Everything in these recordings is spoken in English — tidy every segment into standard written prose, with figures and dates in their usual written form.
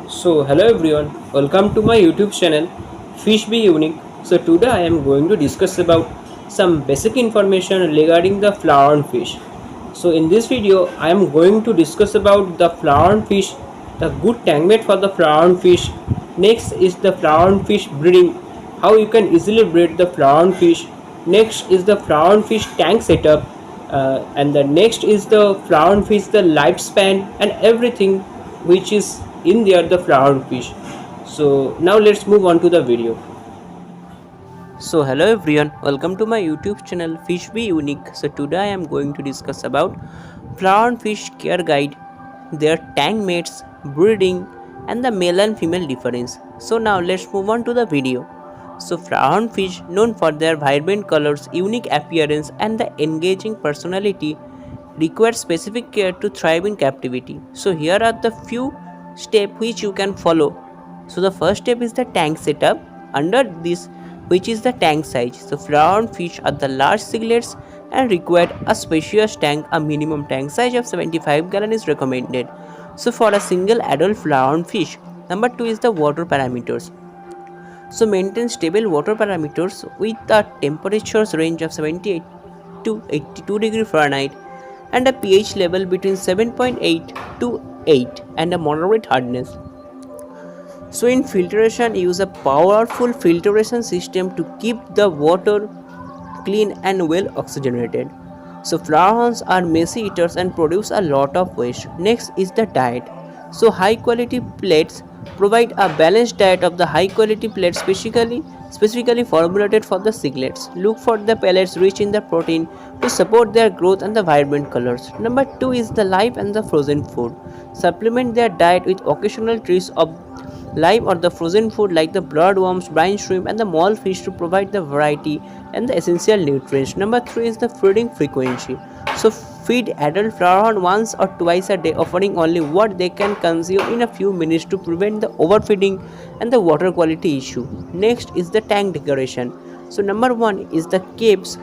So hello everyone, welcome to my YouTube channel Fish Be Unique. So today I am going to discuss about some basic information regarding the flower fish. So in this video I am going to discuss about the flower fish, the good tank mate for the flower fish. Next is the flower fish breeding, how you can easily breed the flower fish. Next is the flower fish tank setup, and the next is the flower fish, the lifespan and everything which is in there the flower fish. So now let's move on to the video. So hello everyone, welcome to my YouTube channel Fish Be Unique. So today I am going to discuss about flower fish care guide, their tank mates, breeding and the male and female difference. So now let's move on to the video. So flower fish, known for their vibrant colors, unique appearance and the engaging personality, require specific care to thrive in captivity. So here are the few steps which you can follow. So the first step is the tank setup. Under this, which is the tank size. So flower fish are the large cichlids and require a spacious tank. A minimum tank size of 75 gallon is recommended. So for a single adult flower fish. Number 2 is the water parameters. So maintain stable water parameters with a temperatures range of 78 to 82 degree Fahrenheit and a pH level between 7.8 to 8 and a moderate hardness. So in filtration, use a powerful filtration system to keep the water clean and well oxygenated. So flowerhorns are messy eaters and produce a lot of waste. Next is the diet. So high quality plates provide a balanced diet of the high quality plates specifically formulated for the cichlids. Look for the pellets rich in the protein to support their growth and the vibrant colors. Number 2 is the live and the frozen food. Supplement their diet with occasional treats of live or the frozen food like the bloodworms, brine shrimp and the mole fish to provide the variety and the essential nutrients. Number 3 is the feeding frequency. So feed adult flowerhorn once or twice a day, offering only what they can consume in a few minutes to prevent the overfeeding and the water quality issue. Next is the tank decoration. So number 1 is the caves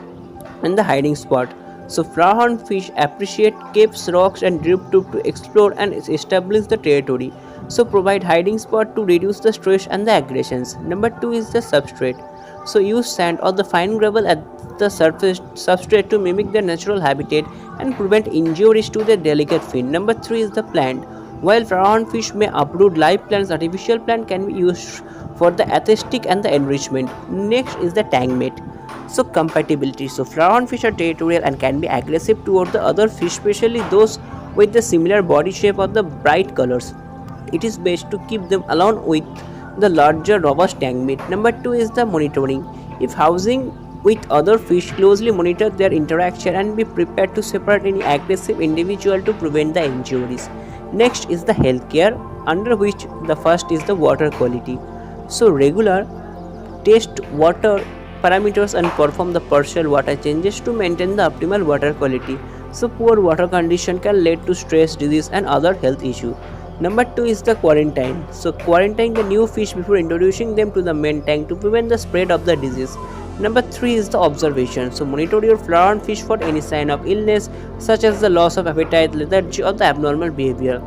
and the hiding spot. So flowerhorn fish appreciate caves, rocks and drip tube to explore and establish the territory. So provide hiding spot to reduce the stress and the aggressions. Number 2 is the substrate. So use sand or the fine gravel at the surface substrate to mimic their natural habitat and prevent injuries to their delicate fin. Number 3 is the plant. While flowerhorn fish may uproot live plants, artificial plant can be used for the aesthetic and the enrichment. Next is the tank mate. So compatibility. So flowerhorn fish are territorial and can be aggressive toward the other fish, especially those with the similar body shape or the bright colors. It is best to keep them alone with the larger robust tank mate. Number 2 is the monitoring. If housing with other fish, closely monitor their interaction and be prepared to separate any aggressive individual to prevent the injuries. Next is the healthcare, under which the first is the water quality. So regular test water parameters and perform the partial water changes to maintain the optimal water quality. So poor water condition can lead to stress, disease and other health issues. Number 2 is the quarantine. So quarantine the new fish before introducing them to the main tank to prevent the spread of the disease. Number 3 is the observation. So monitor your flower fish for any sign of illness such as the loss of appetite, lethargy or the abnormal behavior.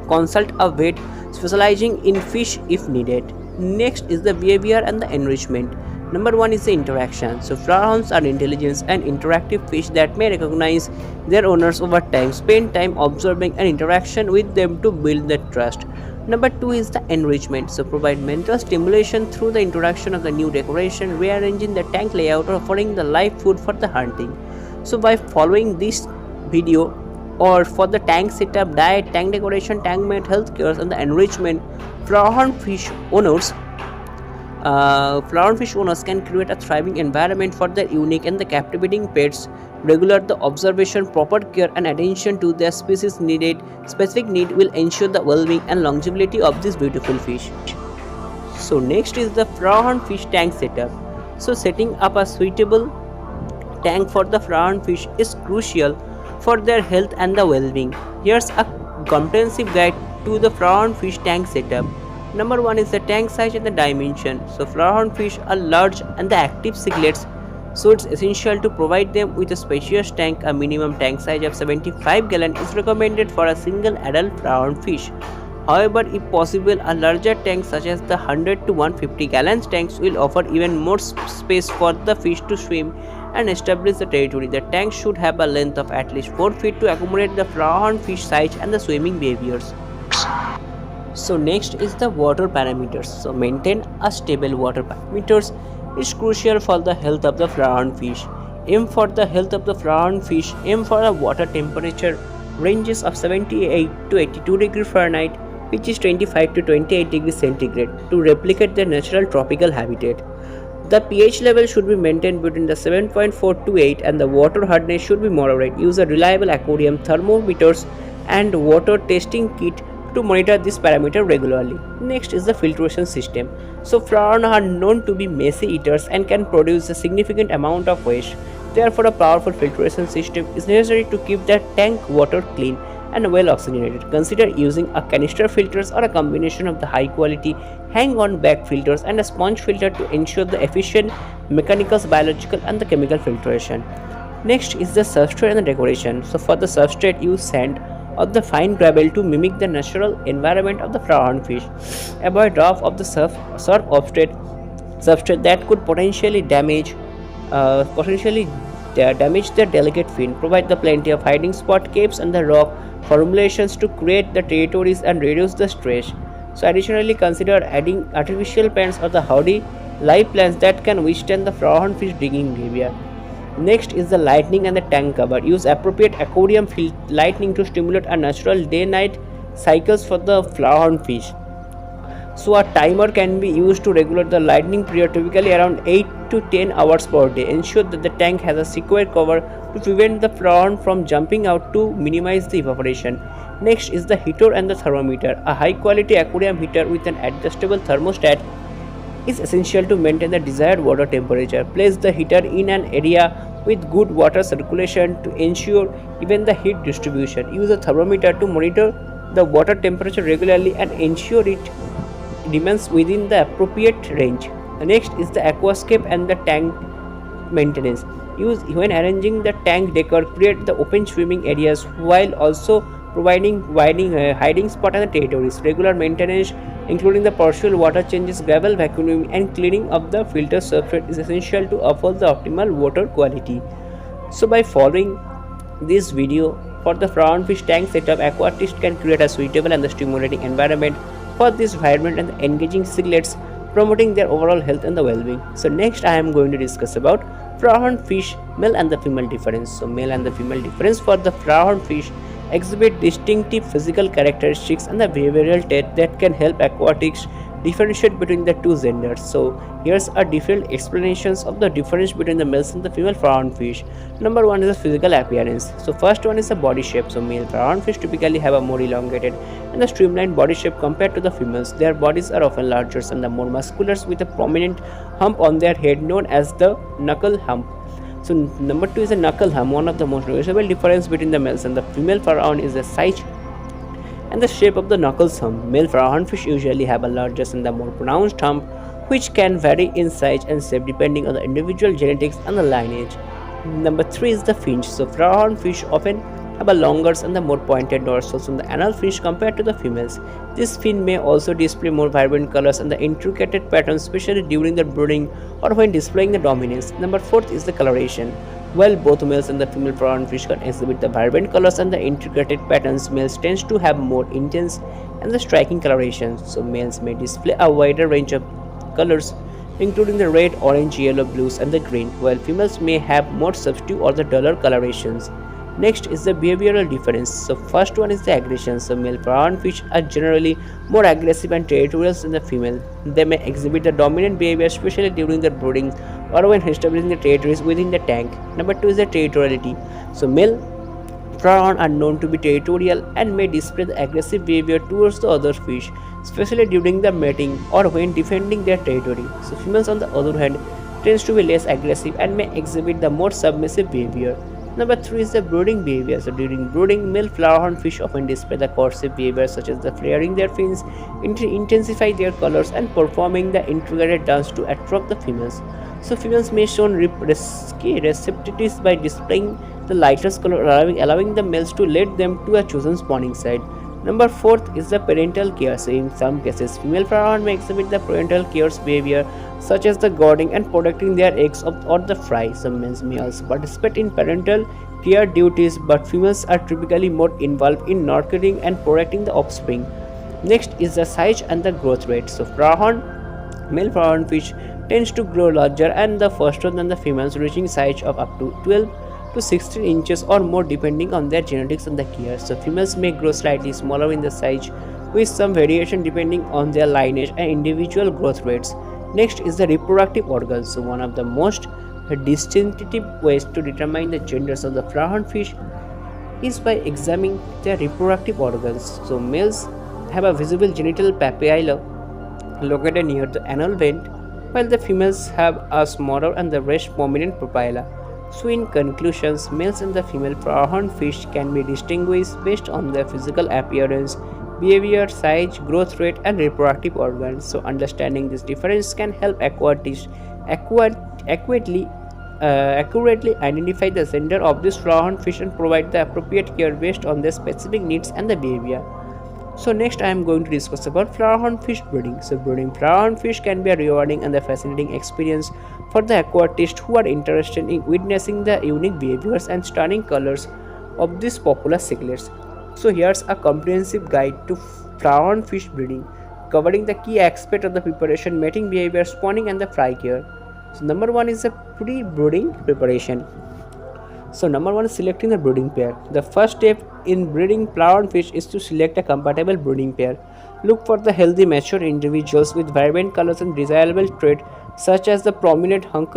Consult a vet specializing in fish if needed. Next is the behavior and the enrichment. Number 1 is the interaction. So flowerhorns are intelligent and interactive fish that may recognize their owners over time. Spend time observing and interaction with them to build their trust. Number 2 is the enrichment. So provide mental stimulation through the introduction of the new decoration, rearranging the tank layout or offering the live food for the hunting. So by following this video or for the tank setup, diet, tank decoration, tank mate, health care and the enrichment, flowerhorn fish owners can create a thriving environment for their unique and the captivating pets. Regular the observation, proper care and attention to their specific need will ensure the well-being and longevity of this beautiful fish. So next is the flowerhorn fish tank setup. So setting up a suitable tank for the flowerhorn fish is crucial for their health and the well-being. Here's a comprehensive guide to the flowerhorn fish tank setup. Number 1 is the tank size and the dimension. So flowerhorn fish are large and the active cichlids, so it's essential to provide them with a spacious tank. A minimum tank size of 75 gallon is recommended for a single adult flowerhorn fish. However, if possible, a larger tank such as the 100 to 150 gallons tanks will offer even more space for the fish to swim and establish the territory. The tank should have a length of at least 4 feet to accommodate the flowerhorn fish size and the swimming behaviors. So next is the water parameters. So maintain a stable water parameters is crucial for the health of the flowerhorn fish. Aim for the health of the flowerhorn fish. Aim for a water temperature ranges of 78 to 82 degrees Fahrenheit, which is 25 to 28 degrees centigrade, to replicate their natural tropical habitat. The pH level should be maintained between the 7.4 to 8 and the water hardness should be moderate. Use a reliable aquarium thermometers and water testing kit to monitor this parameter regularly. Next is the filtration system. So prawns are known to be messy eaters and can produce a significant amount of waste. Therefore, a powerful filtration system is necessary to keep the tank water clean and well oxygenated. Consider using a canister filters or a combination of the high quality hang-on back filters and a sponge filter to ensure the efficient mechanical, biological and the chemical filtration. Next is the substrate and the decoration. So for the substrate, use sand or the fine gravel to mimic the natural environment of the flowerhorn fish. Avoid rough of the surf substrate that could potentially damage the delicate fin. Provide the plenty of hiding spot caves and the rock formulations to create the territories and reduce the stress. So additionally, consider adding artificial plants or the hardy live plants that can withstand the flowerhorn fish digging behavior. Next is the lighting and the tank cover. Use appropriate aquarium lighting to stimulate a natural day-night cycles for the flowerhorn fish. So a timer can be used to regulate the lighting period, typically around 8 to 10 hours per day. Ensure that the tank has a secure cover to prevent the flowerhorn from jumping out to minimize the evaporation. Next is the heater and the thermometer. A high quality aquarium heater with an adjustable thermostat is essential to maintain the desired water temperature. Place the heater in an area with good water circulation to ensure even the heat distribution. Use a thermometer to monitor the water temperature regularly and ensure it remains within the appropriate range. Next is the aquascape and the tank maintenance. Use when arranging the tank decor, create the open swimming areas while also providing hiding spot and the territories. Regular maintenance, including the partial water changes, gravel vacuuming, and cleaning of the filter substrate, is essential to uphold the optimal water quality. So, by following this video for the flowerfish tank setup, aquartist can create a suitable and the stimulating environment for this vibrant and engaging sealets, promoting their overall health and the well-being. So next I am going to discuss about flowerhorn fish male and the female difference. So male and the female difference for the flowerhorn fish exhibit distinctive physical characteristics and the behavioral traits that can help aquatics differentiate between the two genders. So here's a different explanations of the difference between the males and the female flowerhorn fish. Number one is the physical appearance. So first one is the body shape. So male flowerhorn fish typically have a more elongated and the streamlined body shape compared to the females. Their bodies are often larger and the more muscular with a prominent hump on their head known as the knuckle hump. So number two is the knuckle hump. One of the most noticeable difference between the males and the female flowerhorn is the size and the shape of the knuckles hump. Male flowerhorn fish usually have a larger and the more pronounced hump, which can vary in size and shape depending on the individual genetics and the lineage. Number 3 is the finch. So flowerhorn fish often have a longer and the more pointed dorsals on the anal finch compared to the females. This fin may also display more vibrant colors and the intricate patterns, especially during the brooding or when displaying the dominance. Number 4 is the coloration. While both males and the female flowerhorn fish can exhibit the vibrant colors and the intricate patterns, males tend to have more intense and the striking colorations. So males may display a wider range of colors, including the red, orange, yellow, blues, and the green, while females may have more subtle or the duller colorations. Next is the behavioral difference. So first one is the aggression. So male flowerhorn fish are generally more aggressive and territorial than the female. They may exhibit the dominant behavior, especially during the brooding or when establishing the territories within the tank. Number 2 is the territoriality. So male flowerhorn are known to be territorial and may display the aggressive behavior towards the other fish, especially during the mating or when defending their territory. So females on the other hand tends to be less aggressive and may exhibit the more submissive behavior. Number 3 is the brooding behavior. So during brooding, male flowerhorn fish often display the courtship behavior such as the flaring their fins, intensify their colors, and performing the integrated dance to attract the females. So females may show receptiveness by displaying the lightest color, allowing the males to lead them to a chosen spawning site. Number fourth is the parental care. So in some cases, female flowerhorn may exhibit the parental care's behavior such as the guarding and protecting their eggs or the fry. Some males participate in parental care duties, but females are typically more involved in nurturing and protecting the offspring. Next is the size and the growth rate. So male flowerhorn fish tends to grow larger and the faster than the females, reaching size of up to 12 to 16 inches or more depending on their genetics and the care. So females may grow slightly smaller in the size with some variation depending on their lineage and individual growth rates. Next is the reproductive organs. So one of the most distinctive ways to determine the genders of the flowerhorn fish is by examining their reproductive organs. So males have a visible genital papilla located near the anal vent, while the females have a smaller and the rest prominent papilla. So, in conclusions, males and the female flowerhorn fish can be distinguished based on their physical appearance, behavior, size, growth rate, and reproductive organs. So, understanding this difference can help aquatists accu- accurately accurately identify the gender of this flowerhorn fish and provide the appropriate care based on their specific needs and the behavior. So next I am going to discuss about flowerhorn fish breeding. So breeding flowerhorn fish can be a rewarding and a fascinating experience for the aquatists who are interested in witnessing the unique behaviors and stunning colors of these popular cichlids. So here's a comprehensive guide to flowerhorn fish breeding, covering the key aspects of the preparation, mating behavior, spawning, and the fry care. So number one is the pre-brooding preparation. So number one is selecting the breeding pair. The first step in breeding flowerhorn fish is to select a compatible breeding pair. Look for the healthy mature individuals with vibrant colors and desirable traits such as the prominent hump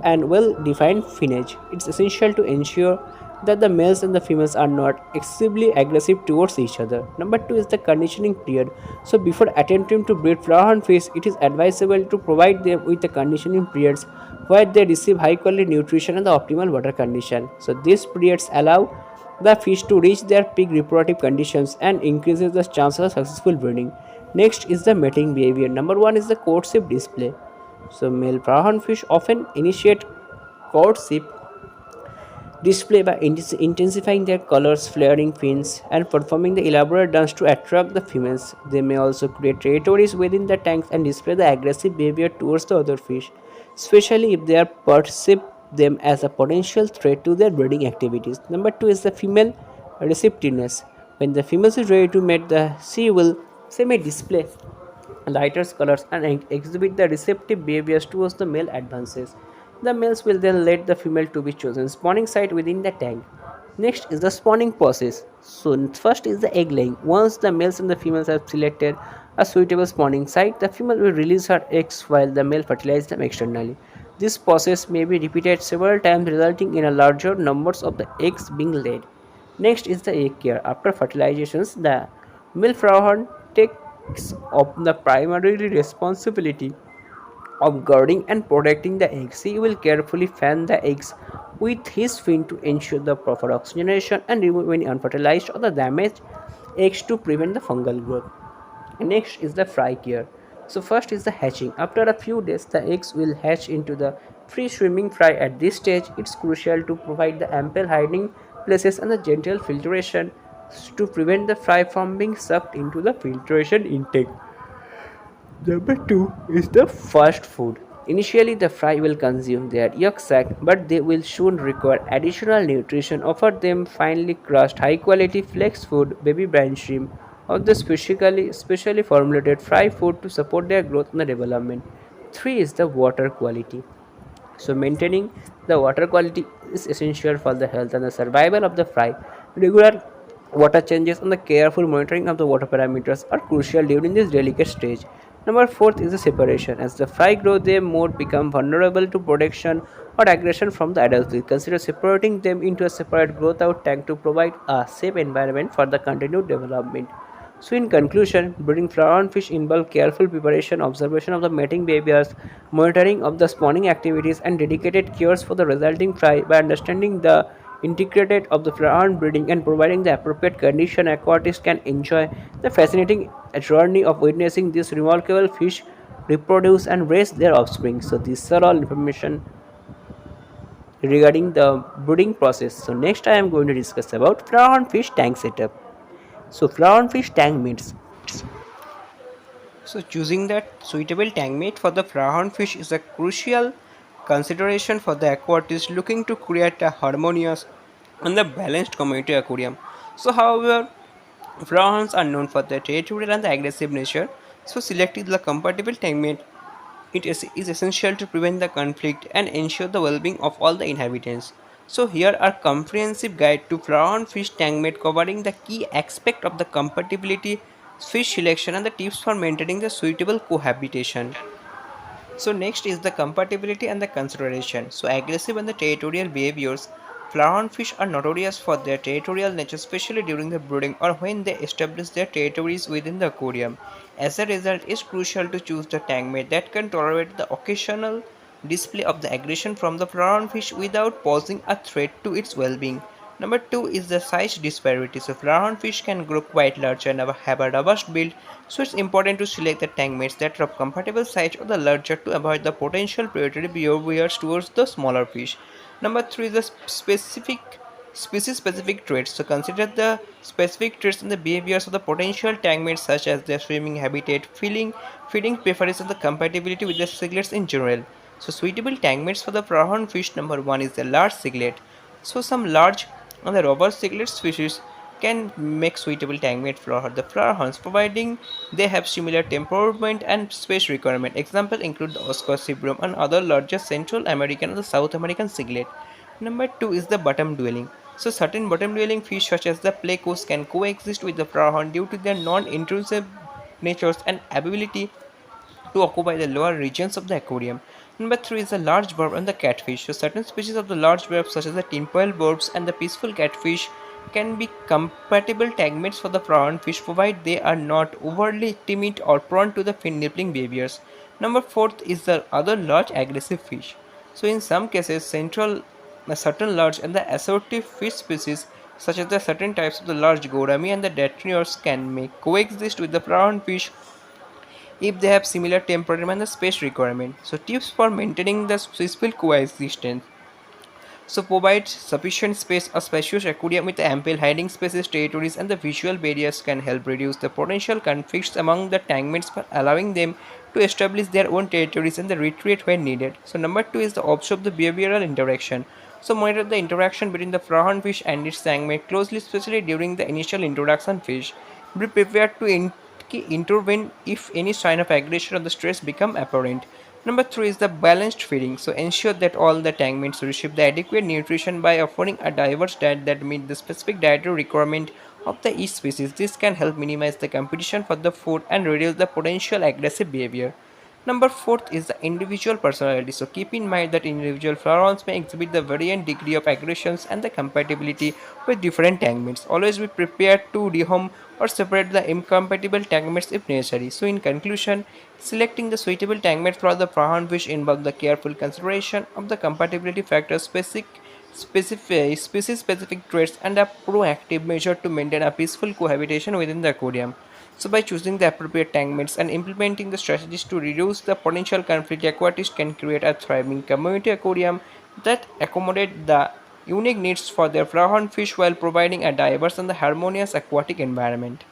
and well-defined finnage. It's essential to ensure that the males and the females are not excessively aggressive towards each other. Number two is the conditioning period. So before attempting to breed flowerhorn fish, it is advisable to provide them with the conditioning periods where they receive high quality nutrition and the optimal water condition. So these periods allow the fish to reach their peak reproductive conditions and increases the chances of successful breeding. Next is the mating behavior. Number one is the courtship display. So male flowerhorn fish often initiate courtship display by intensifying their colors, flaring fins, and performing the elaborate dance to attract the females. They may also create territories within the tanks and display the aggressive behavior towards the other fish, especially if they are perceive them as a potential threat to their breeding activities. Number two is the female receptiveness. When the female is ready to mate, she may display lighter colors and exhibit the receptive behaviors towards the male advances. The males will then let the female to be chosen spawning site within the tank. Next is the spawning process. So first is the egg laying. Once the males and the females have selected a suitable spawning site, the female will release her eggs while the male fertilizes them externally. This process may be repeated several times, resulting in a larger numbers of the eggs being laid. Next is the egg care. After fertilizations, the male flowerhorn takes up the primary responsibility of guarding and protecting the eggs. He will carefully fan the eggs with his fin to ensure the proper oxygenation and remove any unfertilized or the damaged eggs to prevent the fungal growth. Next is the fry care. So first is the hatching. After a few days, the eggs will hatch into the free swimming fry. At this stage, it's crucial to provide the ample hiding places and the gentle filtration to prevent the fry from being sucked into the filtration intake. Number two is the fast food. Initially, the fry will consume their yolk sac, but they will soon require additional nutrition. Offer them finely crushed, high-quality flex food, baby brine shrimp, or the specially formulated fry food to support their growth and the development. Three is the water quality. So maintaining the water quality is essential for the health and the survival of the fry. Regular water changes and the careful monitoring of the water parameters are crucial during this delicate stage. Number fourth is the separation. As the fry grow, they more become vulnerable to protection or aggression from the adults. Consider separating them into a separate growth out tank to provide a safe environment for the continued development. So, in conclusion, breeding flowerhorn fish involve careful preparation, observation of the mating behaviors, monitoring of the spawning activities, and dedicated cares for the resulting fry. By understanding the integrated of the flowerhorn breeding and providing the appropriate condition, aquatists can enjoy the fascinating journey of witnessing these remarkable fish reproduce and raise their offspring. So, these are all information regarding the breeding process. So, next I am going to discuss about flowerhorn fish tank setup. So flower fish tank meats. So choosing that suitable tank mate for the flowerhorn fish is a crucial consideration for the aquarist looking to create a harmonious and a balanced community aquarium. So however, flowerhorns are known for their territorial and the aggressive nature, so selecting the compatible tank mate is essential to prevent the conflict and ensure the well-being of all the inhabitants. So here are comprehensive guide to flower fish tankmate covering the key aspect of the compatibility, fish selection and the tips for maintaining the suitable cohabitation. So next is the compatibility and the consideration. So aggressive and the territorial behaviors. Flowerhorn fish are notorious for their territorial nature, especially during the brooding or when they establish their territories within the aquarium. As a result, it's crucial to choose the tank mate that can tolerate the occasional display of the aggression from the flowerhorn fish without posing a threat to its well-being. Number two is the size disparity. So flowerhorn fish can grow quite large and have a robust build, so it's important to select the tank mates that are of compatible size or the larger to avoid the potential predatory behaviors towards the smaller fish. Number three is the species specific traits. So consider the specific traits and the behaviors of the potential tank mates such as their swimming habitat, feeding preferences and the compatibility with the cichlids in general. So suitable tank mates for the prawn fish number one is the large cichlid. So some large and the robust cichlid species can make suitable tank mate for the flower horns, providing they have similar temperament and space requirement. Examples include the Oscar cibrum and other larger Central American and the South American cichlid. Number two is the bottom dwelling. So certain bottom dwelling fish such as the plecos can coexist with the flower horn due to their non-intrusive natures and ability to occupy the lower regions of the aquarium. Number 3 is the large barb and the catfish. So certain species of the large barb such as the tinfoil barbs and the peaceful catfish can be compatible tag mates for the prawn fish provided they are not overly timid or prone to the fin nippling behaviors. Number 4 is the other large aggressive fish. So in some cases certain large and the assortive fish species such as the certain types of the large gourami and the detrinos can may coexist with the prawn fish if they have similar temperament and the space requirement. So tips for maintaining the peaceful coexistence. So provide sufficient space, a spacious aquarium with ample hiding spaces, territories and the visual barriers can help reduce the potential conflicts among the tankmates by allowing them to establish their own territories and the retreat when needed. So number two is the observe the behavioral interaction. So monitor the interaction between the froghan fish and its tankmate closely, especially during the initial introduction phase. Be prepared to intervene if any sign of aggression or the stress become apparent. Number three is the balanced feeding. So ensure that all the tank mates receive the adequate nutrition by offering a diverse diet that meet the specific dietary requirement of the each species. This can help minimize the competition for the food and reduce the potential aggressive behavior. Number fourth is the individual personality. So keep in mind that individual florons may exhibit the varying degree of aggressions and the compatibility with different tangmates. Always be prepared to rehome or separate the incompatible tangmates if necessary. So in conclusion, selecting the suitable tangmate for the prawn fish involves the careful consideration of the compatibility factors, species specific traits and a proactive measure to maintain a peaceful cohabitation within the aquarium. So by choosing the appropriate tank mates and implementing the strategies to reduce the potential conflict, aquatists can create a thriving community aquarium that accommodate the unique needs for their flowerhorn fish while providing a diverse and harmonious aquatic environment.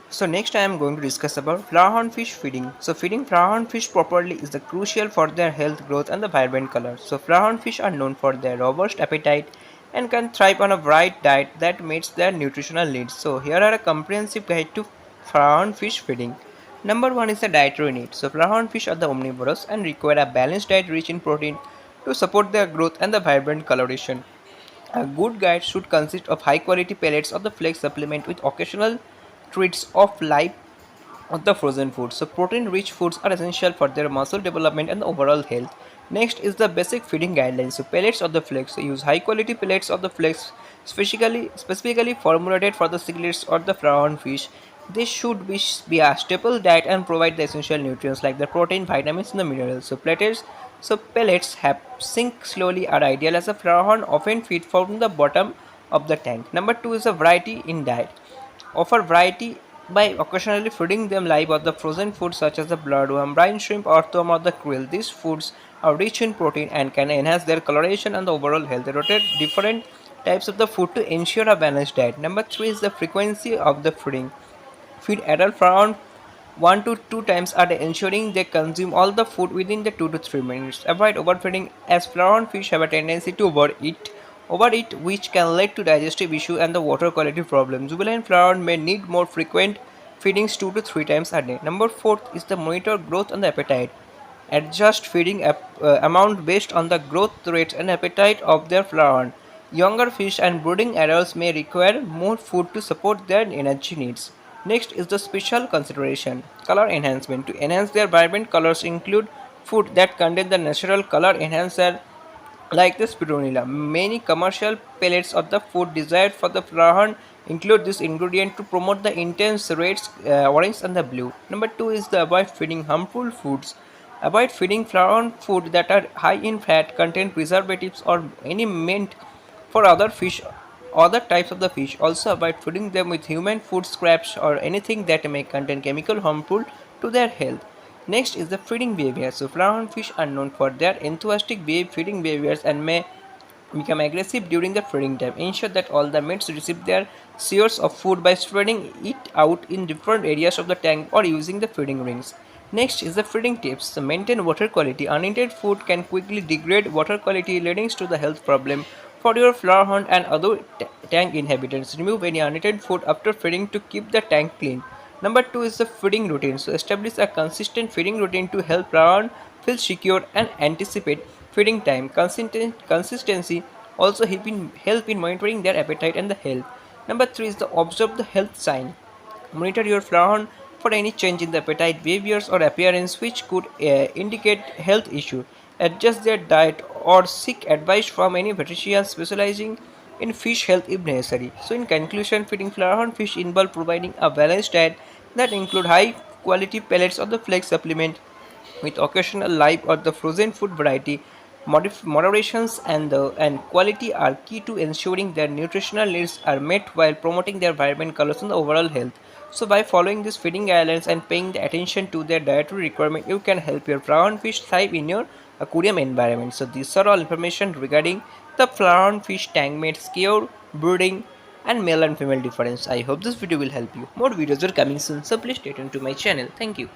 So next I am going to discuss about flowerhorn fish feeding. So feeding flowerhorn fish properly is the crucial for their health, growth and the vibrant color. So flowerhorn fish are known for their robust appetite and can thrive on a varied diet that meets their nutritional needs. So here are a comprehensive guide to flowerhorn fish feeding. Number 1 is the dietary needs. So flowerhorn fish are the omnivorous and require a balanced diet rich in protein to support their growth and the vibrant coloration. A good guide should consist of high quality pellets of the flake supplement with occasional treats of live or the frozen foods. So protein rich foods are essential for their muscle development and overall health. Next is the basic feeding guidelines. So pellets of the flakes. So use high quality pellets of the flakes specifically formulated for the cichlids or the flower fish. This should be a staple diet and provide the essential nutrients like the protein, vitamins, and the minerals. So pellets have sink slowly are ideal as a flower often feed from the bottom of the tank. Number two is a variety in diet. Offer variety by occasionally feeding them live or the frozen foods such as the bloodworm, brine shrimp, or tom or the krill. These foods are rich in protein and can enhance their coloration and the overall health. They rotate different types of the food to ensure a balanced diet. Number 3 is the frequency of the feeding. Feed adults around 1 to 2 times a day, ensuring they consume all the food within the 2 to 3 minutes. Avoid overfeeding, as flower fish have a tendency to overeat, which can lead to digestive issues and the water quality problems. Juvenile flower may need more frequent feedings 2 to 3 times a day. Number 4 is the monitor growth and appetite. Adjust feeding amount based on the growth rate and appetite of their flower. Younger fish and brooding adults may require more food to support their energy needs. Next is the special consideration. Color enhancement. To enhance their vibrant colors include food that contain the natural color enhancer like the spirulina. Many commercial pellets of the food desired for the flower include this ingredient to promote the intense reds, orange and the blue. Number 2 is the avoid feeding harmful foods. Avoid feeding flower food that are high in fat, contain preservatives or any meant for other types of the fish. Also avoid feeding them with human food scraps or anything that may contain chemical harmful to their health. Next is the feeding behavior. So flower fish are known for their enthusiastic feeding behaviors and may become aggressive during the feeding time. Ensure that all the mates receive their shares of food by spreading it out in different areas of the tank or using the feeding rings. Next is the feeding tips. So maintain water quality. Uneaten food can quickly degrade water quality, leading to the health problem for your flower hunt and other tank inhabitants. Remove any uneaten food after feeding to keep the tank clean. Number 2 is the feeding routine. So establish a consistent feeding routine to help flower feel secure and anticipate feeding time. Consistency also help in monitoring their appetite and the health. Number 3 is the observe the health sign. Monitor your flower for any change in the appetite, behaviors, or appearance which could indicate health issue. Adjust their diet or seek advice from any veterinarian specializing in fish health if necessary. So, in conclusion, feeding flower fish involve providing a balanced diet that include high quality pellets of the flake supplement with occasional live or the frozen food variety. Moderations and quality are key to ensuring their nutritional needs are met while promoting their vibrant colors and the overall health. So, by following these feeding guidelines and paying the attention to their dietary requirement, you can help your flower fish thrive in your aquarium environment. So, these are all information regarding the flower fish tank mates, care, brooding, and male and female difference. I hope this video will help you. More videos are coming soon, so please stay tuned to my channel. Thank you.